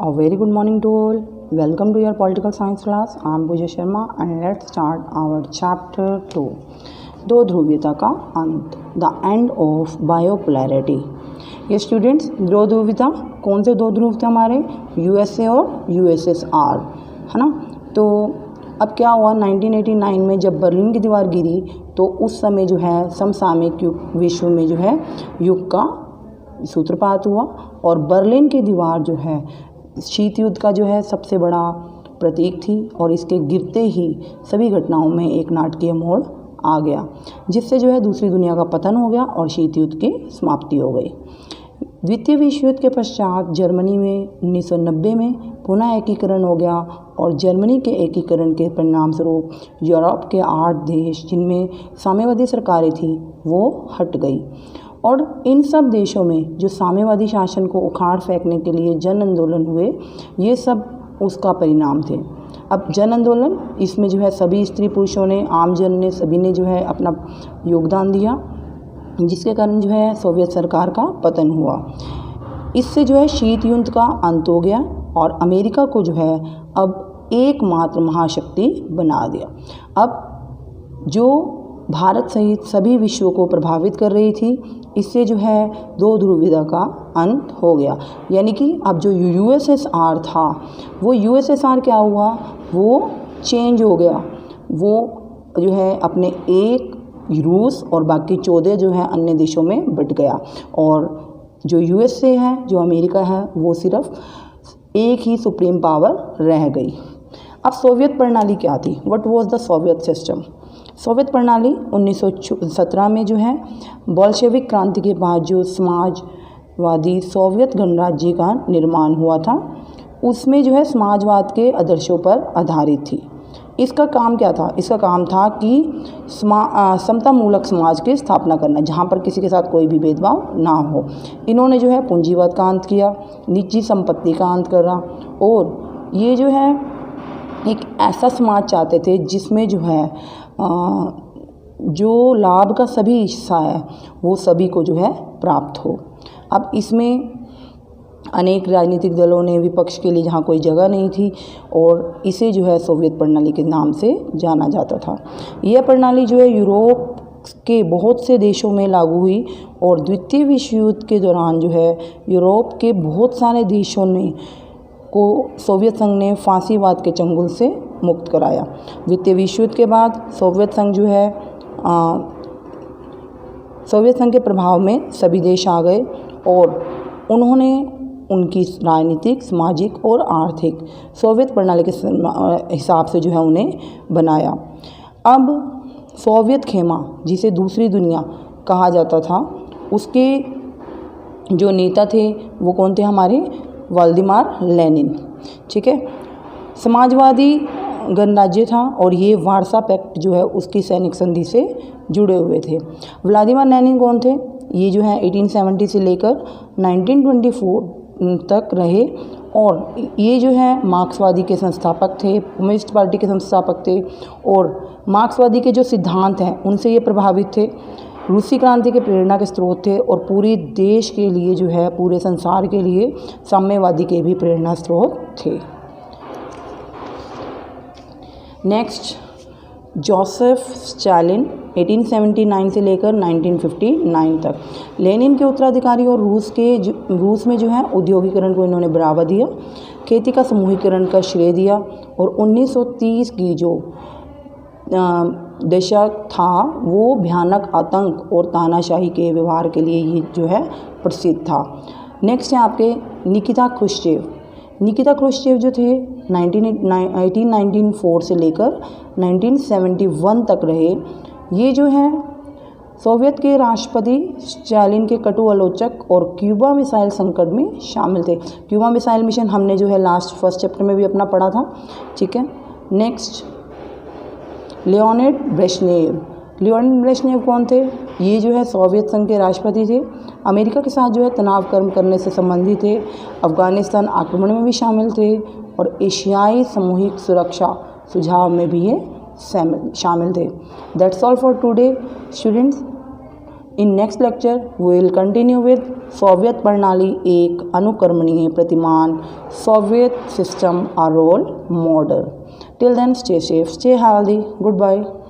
A very good morning to all. Welcome to your political science class. I am Pooja Sharma and let's start our chapter 2. दो ध्रुवीयता का अंत, the end of बायोपोलैरिटी। ये students, दो ध्रुवीयता, कौन से दो ध्रुव थे हमारे? यूएसए और यूएसएसआर, है ना। तो अब क्या हुआ, 1989 में जब बर्लिन की दीवार गिरी तो उस समय जो है समसामयिक विश्व में जो है युग का सूत्रपात हुआ और बर्लिन की दीवार जो है शीत युद्ध का जो है सबसे बड़ा प्रतीक थी और इसके गिरते ही सभी घटनाओं में एक नाटकीय मोड़ आ गया, जिससे जो है दूसरी दुनिया का पतन हो गया और शीत युद्ध की समाप्ति हो गई। द्वितीय विश्व युद्ध के पश्चात जर्मनी में 1990 में पुनः एकीकरण हो गया और जर्मनी के एकीकरण के परिणाम स्वरूप यूरोप के 8 देश जिनमें साम्यवादी सरकारें थी वो हट गई और इन सब देशों में जो साम्यवादी शासन को उखाड़ फेंकने के लिए जन आंदोलन हुए, ये सब उसका परिणाम थे। अब जन आंदोलन, इसमें जो है सभी स्त्री पुरुषों ने, आम जन ने, सभी ने जो है अपना योगदान दिया, जिसके कारण जो है सोवियत सरकार का पतन हुआ। इससे जो है शीत युद्ध का अंत हो गया और अमेरिका को जो है अब एकमात्र महाशक्ति बना दिया। अब जो भारत सहित सभी विश्व को प्रभावित कर रही थी, इससे जो है दो ध्रुवीयता का अंत हो गया। यानी कि अब जो यूएसएसआर था, वो यूएसएसआर क्या हुआ, वो चेंज हो गया। वो जो है अपने एक रूस और बाकी 14 जो है अन्य देशों में बट गया और जो यूएसए है, जो अमेरिका है, वो सिर्फ एक ही सुप्रीम पावर रह गई। अब सोवियत प्रणाली क्या थी? What was the Soviet system? Soviet प्रणाली 1917 में जो है बोल्शेविक क्रांति के बाद जो समाजवादी सोवियत गणराज्य का निर्माण हुआ था, उसमें जो है समाजवाद के आदर्शों पर आधारित थी। इसका काम क्या था? इसका काम था कि समतामूलक समाज की स्थापना करना, जहाँ पर किसी के साथ कोई भी भेदभाव ना हो। इन्होंने जो है पूंजीवाद का अंत किया, निजी संपत्ति का अंत करा और ये जो है एक ऐसा समाज चाहते थे जिसमें जो है जो लाभ का सभी हिस्सा है वो सभी को जो है प्राप्त हो। अब इसमें अनेक राजनीतिक दलों ने विपक्ष के लिए जहाँ कोई जगह नहीं थी और इसे जो है सोवियत प्रणाली के नाम से जाना जाता था। यह प्रणाली जो है यूरोप के बहुत से देशों में लागू हुई और द्वितीय विश्व युद्ध के दौरान जो है यूरोप के बहुत सारे देशों ने को सोवियत संघ ने फांसीवाद के चंगुल से मुक्त कराया। द्वितीय विश्व युद्ध के बाद सोवियत संघ जो है सोवियत संघ के प्रभाव में सभी देश आ गए और उन्होंने उनकी राजनीतिक, सामाजिक और आर्थिक सोवियत प्रणाली के हिसाब से जो है उन्हें बनाया। अब सोवियत खेमा, जिसे दूसरी दुनिया कहा जाता था, उसके जो नेता थे वो कौन थे? हमारे व्लादिमीर लेनिन। ठीक है, समाजवादी गणराज्य था और ये वारसा पैक्ट जो है उसकी सैनिक संधि से जुड़े हुए थे। व्लादिमीर लेनिन कौन थे? ये जो है 1870 से लेकर 1924 तक रहे और ये जो है मार्क्सवादी के संस्थापक थे, कम्युनिस्ट पार्टी के संस्थापक थे और मार्क्सवादी के जो सिद्धांत हैं उनसे ये प्रभावित थे। रूसी क्रांति के प्रेरणा के स्रोत थे और पूरे देश के लिए जो है, पूरे संसार के लिए साम्यवादी के भी प्रेरणा स्रोत थे। नेक्स्ट, जोसेफ स्टालिन 1879 से लेकर 1959 तक। लेनिन के उत्तराधिकारी और रूस में जो है औद्योगिकरण को इन्होंने बढ़ावा दिया, खेती का समूहीकरण का श्रेय दिया और 1930 की जो दशक था वो भयानक आतंक और तानाशाही के व्यवहार के लिए ये जो है प्रसिद्ध था। नेक्स्ट है आपके निकिता क्रुश्चेव। निकिता क्रुश्चेव जो थे 1894 से लेकर 1971 तक रहे। ये जो है सोवियत के राष्ट्रपति स्टालिन के कटु आलोचक और क्यूबा मिसाइल संकट में शामिल थे। क्यूबा मिसाइल मिशन हमने जो है फर्स्ट चैप्टर में भी अपना पढ़ा था। ठीक है, next Leonid Brezhnev. Leonid Brezhnev कौन थे? ये जो है सोवियत संघ के राष्ट्रपति थे। अमेरिका के साथ जो है तनाव कम करने से संबंधित थे। अफगानिस्तान आक्रमण में भी शामिल थे और एशियाई सामूहिक सुरक्षा सुझाव में भी ये शामिल थे। That's all for today students. In next lecture we will continue with Soviet प्रणाली, एक अनुकरणीय प्रतिमान, Soviet system, a role model. Till then, stay safe, stay healthy. Goodbye.